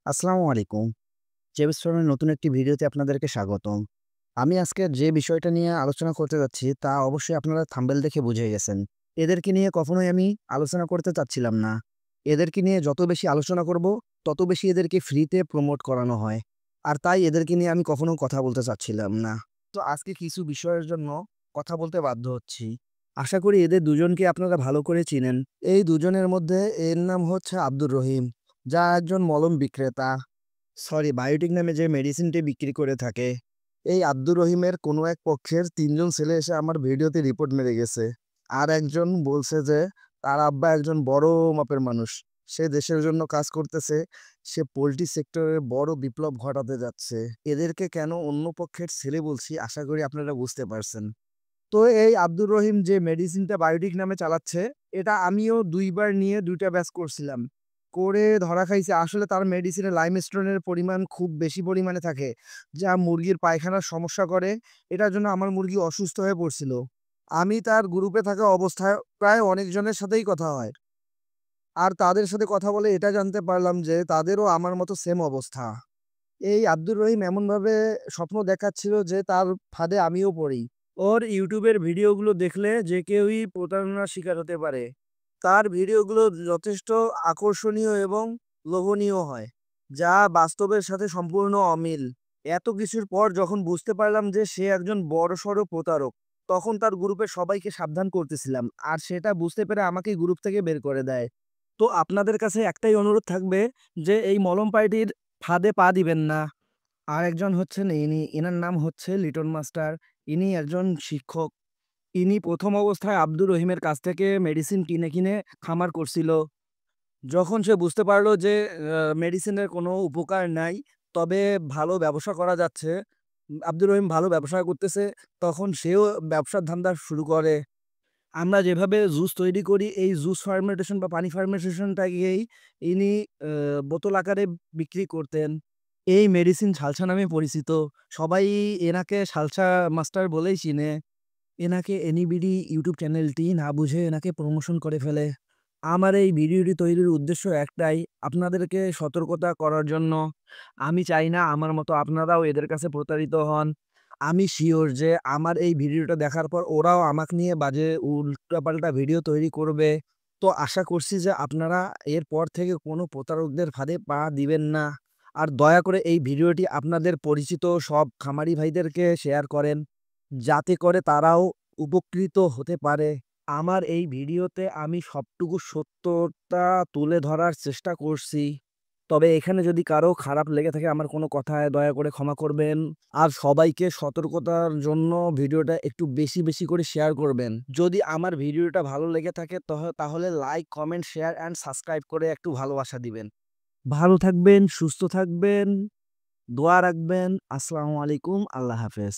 আসসালামু আলাইকুম। জেবস ফার্মের নতুন একটি ভিডিওতে আপনাদেরকে স্বাগতম। আমি আজকে যে বিষয়টা নিয়ে আলোচনা করতে যাচ্ছি তা অবশ্যই আপনারা থাম্বনেল দেখে বুঝে গেছেন। এদেরকে নিয়ে কখনোই আমি আলোচনা করতে চাচ্ছিলাম না। এদেরকে নিয়ে যত বেশি আলোচনা করব, তত বেশি এদেরকে ফ্রিতে প্রমোট করানো হয়। আর তাই এদেরকে নিয়ে আমি কখনো কথা বলতে চাচ্ছিলাম না। তো আজকে কিছু বিষয়ের জন্য কথা বলতে বাধ্য হচ্ছি। আশা করি এদের দুজনকে আপনারা ভালো করে চিনেন। এই দুজনের মধ্যে এর নাম হচ্ছে আব্দুর রহিম, যা একজন মলম বিক্রেতা। বায়োটিক নামে যে মেডিসিনটি বিক্রি করে থাকে। এই আব্দুর রহিমের কোনো এক পক্ষের ৩ জন ছেলে এসে আমার ভিডিওতে রিপোর্ট মেরে গেছে। আর একজন বলছে যে তার আব্বা একজন বড় মাপের মানুষ। সে দেশের জন্য কাজ করতেছে। সে পোল্ট্রি সেক্টরে বড় বিপ্লব ঘটাতে যাচ্ছে। এদেরকে কেন অন্য পক্ষের ছেলে বলছি আশা করি আপনারা বুঝতে পারছেন। তো এই আব্দুর রহিম যে মেডিসিনটা বায়োটিক নামে চালাচ্ছে, এটা আমিও ২ বার নিয়ে ২ টা ব্যাচ করছিলাম। করে ধরা খাইছে আসলে তার মেডিসিনে লাইমস্টোনের পরিমাণ খুব বেশি পরিমাণে থাকে, যা মুরগির পায়খানার সমস্যা করে। এটার জন্য আমার মুরগি অসুস্থ হয়ে পড়ছিল। আমি তার গ্রুপে থাকা অবস্থায় প্রায় অনেকজনের সাথেই কথা হয়। আর তাদের সাথে কথা বলে এটা জানতে পারলাম যে তাদেরও আমার মতো সেম অবস্থা। এই আব্দুর রহিম এমনভাবে স্বপ্ন দেখাচ্ছিল যে তার ফাঁদে আমিও পড়ি। ওর ইউটিউবের ভিডিওগুলো দেখলে যে কেউই প্রতারণার শিকার হতে পারে। তার ভিডিওগুলো যথেষ্ট আকর্ষণীয় এবং লোভনীয় হয়, যা বাস্তবের সাথে সম্পূর্ণ অমিল। এত কিছুর পর যখন বুঝতে পারলাম যে সে একজন বড়সড় প্রতারক, তখন তার গ্রুপের সবাইকে সাবধান করতেছিলাম। আর সেটা বুঝতে পেরে আমাকে গ্রুপ থেকে বের করে দেয়। তো আপনাদের কাছে একটাই অনুরোধ থাকবে যে এই মলম পার্টির ফাঁদে পা দিবেন না। আরেকজন হচ্ছেন ইনার নাম হচ্ছে লিটন মাস্টার। ইনি একজন শিক্ষক। ইনি ১ম অবস্থায় আব্দুর রহিমের কাছ থেকে মেডিসিন কিনে খামার করছিল। যখন সে বুঝতে পারল যে মেডিসিনের কোনো উপকার নাই, তবে ভালো ব্যবসা করা যাচ্ছে, আব্দুর রহিম ভালো ব্যবসা করতেছে, তখন সেও ব্যবসার ধান্দা শুরু করে। আমরা যেভাবে জুস তৈরি করি এই জুস ফার্মেন্টেশন বা পানি ফার্মেন্টেশনটাকেই ইনি আ বোতল আকারে বিক্রি করতেন। এই মেডিসিন সালসা নামে পরিচিত। সবাই এনাকে সালসা মাস্টার বলেই চিনে। এনাকে এনিবিডি ইউটিউব চ্যানেলটি না বুঝে এনাকে প্রমোশন করে ফেলে। আমার এই ভিডিওটি তৈরির উদ্দেশ্য একটাই, আপনাদেরকে সতর্কতা করার জন্য। আমি চাই না আমার মতো আপনারাও এদের কাছে প্রতারিত হন। আমি সিওর যে আমার এই ভিডিওটা দেখার পর ওরাও আমাকে নিয়ে বাজে উল্টাপাল্টা ভিডিও তৈরি করবে। তো আশা করছি যে আপনারা এরপর থেকে কোনো প্রতারকদের ফাঁদে পা দিবেন না। আর দয়া করে এই ভিডিওটি আপনাদের পরিচিত সব খামারি ভাইদেরকে শেয়ার করেন, যাতে করে তারাও উপকৃত হতে পারে। আমার এই ভিডিওতে আমি সবটুকু সত্যতা তুলে ধরার চেষ্টা করছি। তবে এখানে যদি কারো খারাপ লেগে থাকে আমার কোনো কথায় দয়া করে ক্ষমা করবেন। আর সবাইকে সতর্কতার জন্য ভিডিওটা একটু বেশি করে শেয়ার করবেন। যদি আমার ভিডিওটা ভালো লেগে থাকে তাহলে like, comment, share and subscribe করে একটু ভালোবাসা দিবেন। ভালো থাকবেন, সুস্থ থাকবেন, দোয়া রাখবেন। আসসালামু আলাইকুম। আল্লাহ হাফেজ।